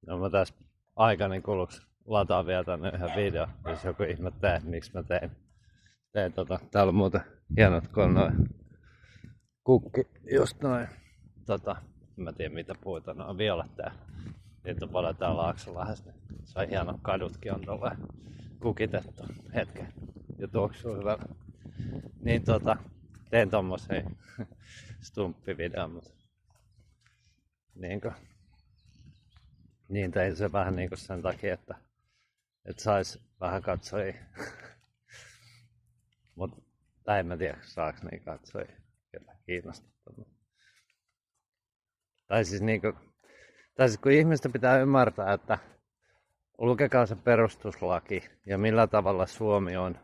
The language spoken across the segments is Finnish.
No mä tässä aikani kuluksi lataan vielä tänne yhden video, jos joku ihmettelee, miksi mä tein Täällä on muuten hienot, kun on noin kukki, just noin, mä tiedän mitä puita, ne on violetteja. Niitä on paljon täällä Laaksolähdessä, niin se on hieno, kadutkin on tolleen kukitettu hetken ja tuoksuu hyvältä. Niin tein tommosen stumppivideon, mutta niin tein se vähän niinku sen takia, että sais vähän katsojia. Mut en mä tiedä, saaks niin katsojia, ketä kiinnostaa. Tai siis kun ihmistä pitää ymmärtää, että lukekaa se perustuslaki ja millä tavalla Suomi on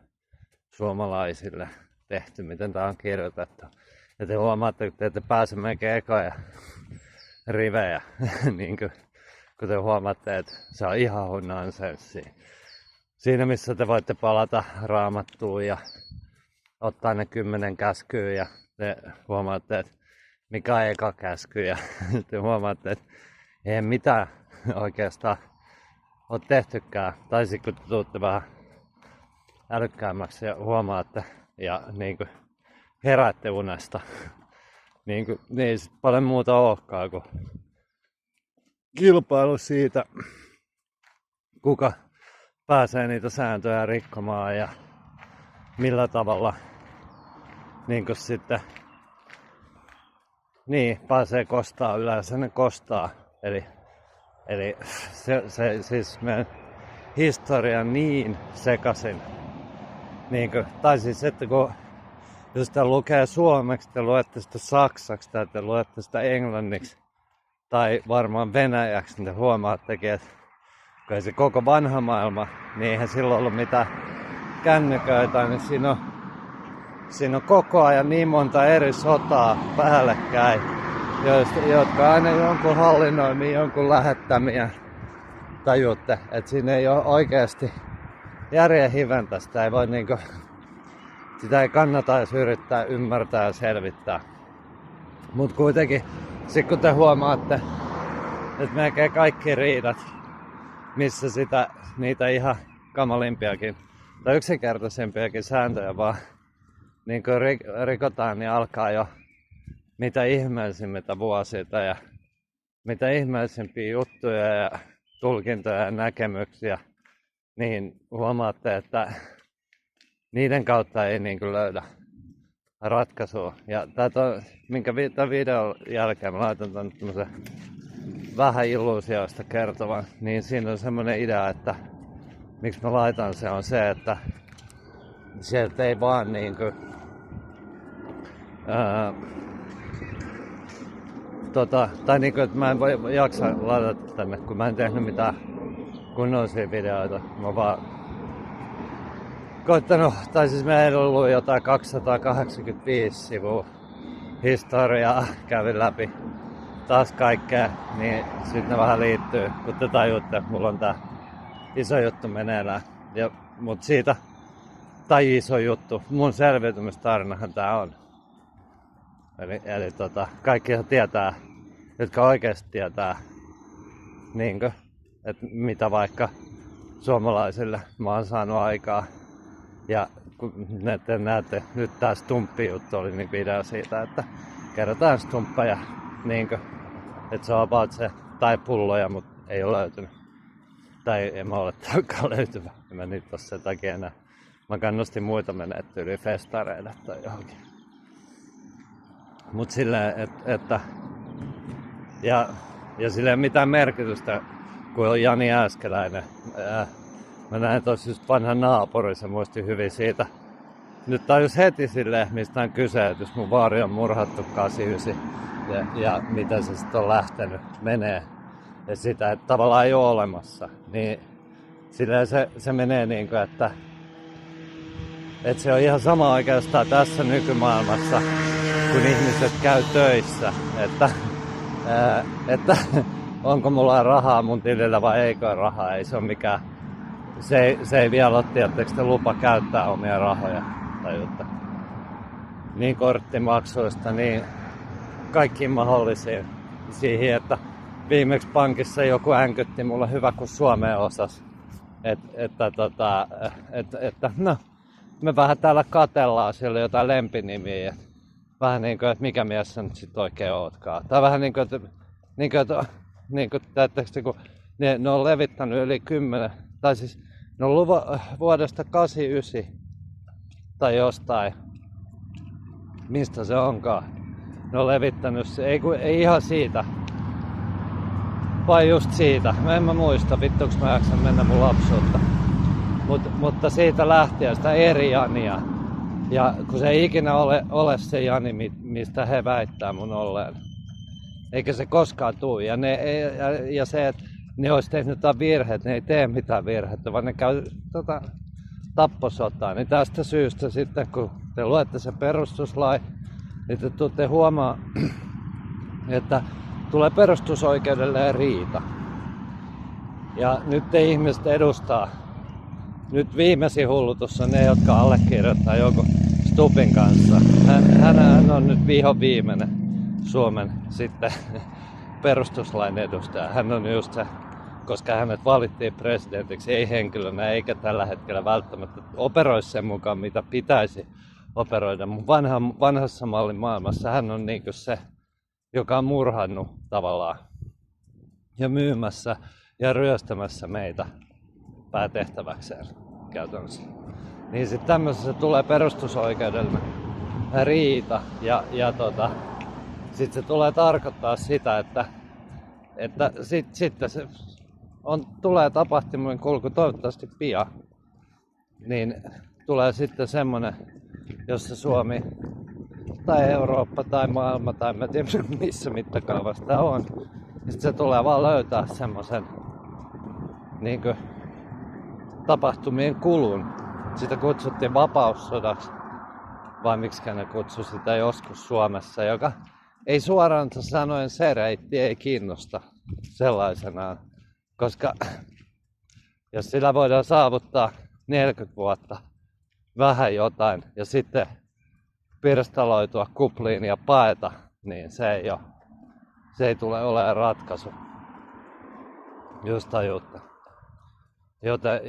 suomalaisille tehty, miten tää on kirjoitettu. Ja te huomaatte, että te ette pääse melkein ekoja rivejä, niin kun te huomaatte, että se on ihan nonsenssia. Siinä missä te voitte palata Raamattuun ja ottaa ne 10 käskyä ja te huomaatte, että mikä on eka käsky ja te huomaatte, että ei mitään oikeastaan ole tehtykään. Tai sitten kun te tuutte vähän älykkäämmäksi ja huomaatte ja heräätte unesta, niin ei sit paljon muuta olekaan kuin kilpailu siitä, kuka pääsee niitä sääntöjä rikkomaan ja millä tavalla sitten pääsee kostaa, yleensä ne kostaa. Eli se siis meidän historia niin sekaisin. Tai siis, että jos te lukee suomeksi, te luette sitä saksaksi tai te luette sitä englanniksi tai varmaan venäjäksi, niin te huomaattekin, että kun ei se koko vanha maailma, niin eihän silloin ollut mitään kännyköitä, niin siinä on koko ajan niin monta eri sotaa päällekkäin, jotka aina jonkun hallinnoimia, jonkun lähettämiä. Tajutte, että siinä ei ole oikeasti järjen hiventä, sitä ei voi sitä ei kannata edes yrittää ymmärtää ja selvittää. Mut kuitenkin, sit kun te huomaatte, että melkein kaikki riidat, missä niitä kamalimpiakin tai yksinkertaisempiakin sääntöjä vaan rikotaan, niin alkaa jo mitä ihmeellisimmitä vuosita ja mitä ihmeellisimpiä juttuja ja tulkintoja ja näkemyksiä, niin huomaatte, että niiden kautta ei löydä ratkaisua. Ja tämän videon jälkeen mä laitan tämmöisen vähän illuusioista kertovan, niin siinä on semmoinen idea, että miksi mä laitan se on se, että sieltä ei vaan että mä en voi jaksa ladata tänne, kun mä en tehnyt mitään kunnollisia videoita. Mä vaan koittanut, tai siis meillä on ollut jotain 285 sivua historiaa, kävin läpi taas kaikkea, niin sitten ne vähän liittyy, kun te tajutte, että mulla on tää iso juttu meneillään. Mut siitä, tai iso juttu, mun selviytymistarinahan tää on. Eli kaikkihan tietää, jotka oikeasti tietää, että mitä vaikka suomalaisille mä oon saanut aikaa. Ja kun te näette, nyt tää stumppi-juttu oli video siitä, että kerrotaan stumppeja, että se on about se, tai pulloja, mutta ei ole löytynyt. Tai en mä olettakaan löytyvä, en mä nyt oo sen takia enää. Mä kannustin muita menee yli festareille tai johonkin. Mut silleen, että ja sillä ei ole mitään merkitystä, kun on Jani Ääskeläinen. Mä näin tossa just vanha naapuri, se muisti hyvin siitä. Nyt tajus heti silleen, mistä on kyse, että jos mun vaari on murhattu 89 ja miten se sitten on lähtenyt menee. Ja sitä, että tavallaan ei ole olemassa. Niin silleen se menee että se on ihan sama oikeastaan tässä nykymaailmassa, kun ihmiset käy töissä, että onko mulla rahaa mun tilillä vai eikö rahaa, ei se ole mikään, se ei vielä ole tietysti lupa käyttää omia rahoja, tajutte. Niin korttimaksuista, niin kaikkiin mahdollisiin siihen, että viimeksi pankissa joku änkytti mulle hyvä kun Suomeen osas. Että no, me vähän täällä katellaan, siellä jotain lempinimiä. Vähän niinku, että mikä mies sä nyt sit oikein ootkaan. Tai vähän niinku, että kun ne on levittänyt yli 10, tai siis ne on ollut vuodesta 89 tai jostain, mistä se onkaan. Ne on levittänyt se, ei ihan siitä, vai just siitä. En mä muista, vittuks mä jaksan mennä mun lapsuutta. Mutta siitä lähtien sitä eri Jania. Ja kun se ei ikinä ole se Jani, mistä he väittää mun olleen. Eikä se koskaan tuu. Ja se, että ne olisi tehnyt jotain virheet, ne ei tee mitään virheitä, vaan ne käy tapposotaa. Niin tästä syystä sitten, kun te luette sen perustuslain, niin te tuutte huomaa, että tulee perustusoikeudelle riita. Ja nyt te ihmiset edustaa. Nyt viimeisin hullutus on ne, jotka allekirjoittaa joku Stubbin kanssa. Hän on nyt viimeinen Suomen sitten perustuslain edustaja. Hän on just se, koska hänet valittiin presidentiksi, ei henkilönä eikä tällä hetkellä välttämättä operoi sen mukaan, mitä pitäisi operoida. Mutta vanhassa mallin maailmassa hän on niinku se, joka on murhannut tavallaan ja myymässä ja ryöstämässä meitä päätehtäväkseen käytännössä. Niin sitten tämmöisessä tulee perustusoikeudellinen riita ja sitten se tulee tarkoittaa sitä, että sitten se tulee tapahtumien kulku toivottavasti pian. Niin tulee sitten semmonen, jossa Suomi tai Eurooppa tai maailma tai mä tiedä missä mittakaavassa tää on. Sitten se tulee vaan löytää semmosen niinkö tapahtumien kulun. Sitä kutsuttiin vapaussodaksi, vai miksikä ne kutsui sitä joskus Suomessa, joka ei suoraan sanoen se reitti ei kiinnosta sellaisenaan. Koska jos sillä voidaan saavuttaa 40 vuotta vähän jotain ja sitten pirstaloitua kupliin ja paeta, niin se ei tule olemaan ratkaisu. Just tajuutta. Joten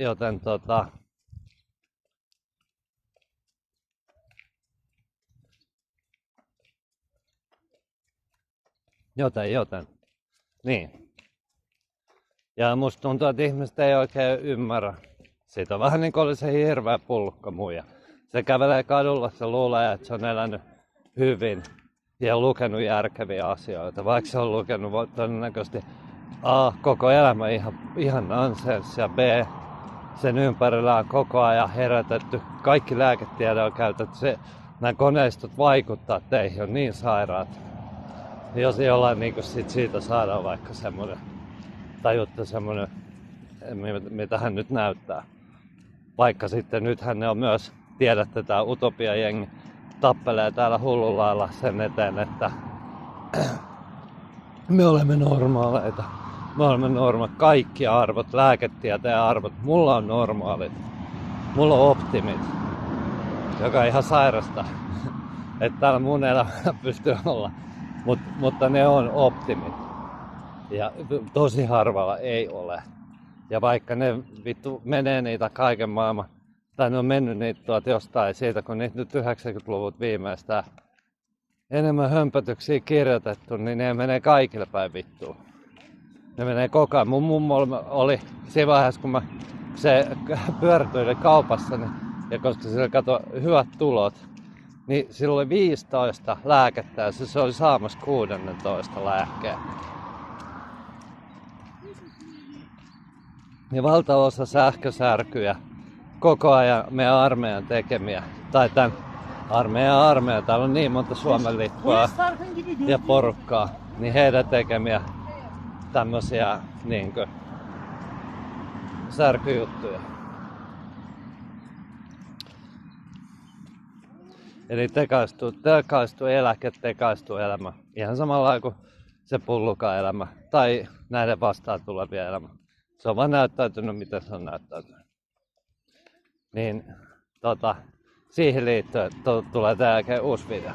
niin. Ja musta tuntuu, että ihmiset ei oikein ymmärrä sitä. Vähän niin kuin oli se hirveä pullukkamuija. Se kävelee kadulla, se luulee, että se on elänyt hyvin ja lukenut järkeviä asioita. Vaikka se on lukenut todennäköisesti A, koko elämä ihan nonsens ja B, sen ympärillä on koko ajan herätetty. Kaikki lääketiede on käytetty. Nämä koneistot vaikuttaa teihin, on niin sairaat. Jos jollain niin siitä saadaan vaikka semmoinen tajutta semmoinen, mitä hän nyt näyttää. Vaikka sitten nythän ne on myös, tiedätte, tää Utopia-jengi tappelee täällä hullulailla sen eteen, että me olemme normaaleita. Me olemme kaikki arvot, lääketieteen arvot. Mulla on normaalit. Mulla on optimit. Joka on ihan sairasta. Että täällä mun elämä pystyy olla. Mutta ne on optimit. Ja tosi harvalla ei ole. Ja vaikka ne vittu menee niitä kaiken maailman, tai ne on mennyt niitä jostain siitä, kun niitä nyt 90-luvut viimeistään enemmän hömpötyksiä kirjoitettu, niin ne menee kaikille päin vittuun. Ne menee koko ajan. Mun mummo oli siinä vaiheessa, kun se pyörätyi kaupassa, niin, ja koska sillä katsoi hyvät tulot, niin sillä oli 15 lääkettä ja se oli saamassa 16 lääkkeen. Ja valtaosa sähkösärkyjä koko ajan meidän armeijan tekemiä, tai tämän armeijan, täällä on niin monta Suomen lippua ja porukkaa, niin heidän tekemiä tämmösiä niinkö särkyjuttuja. Eli tekaistu eläke, tekaistu elämä. Ihan samalla kuin se pulluka-elämä tai näiden vastaan tulevia elämä. Se on vaan näyttäytynyt, miten se on näyttäytynyt. Niin siihen liittyen tulee tämän jälkeen uusi video.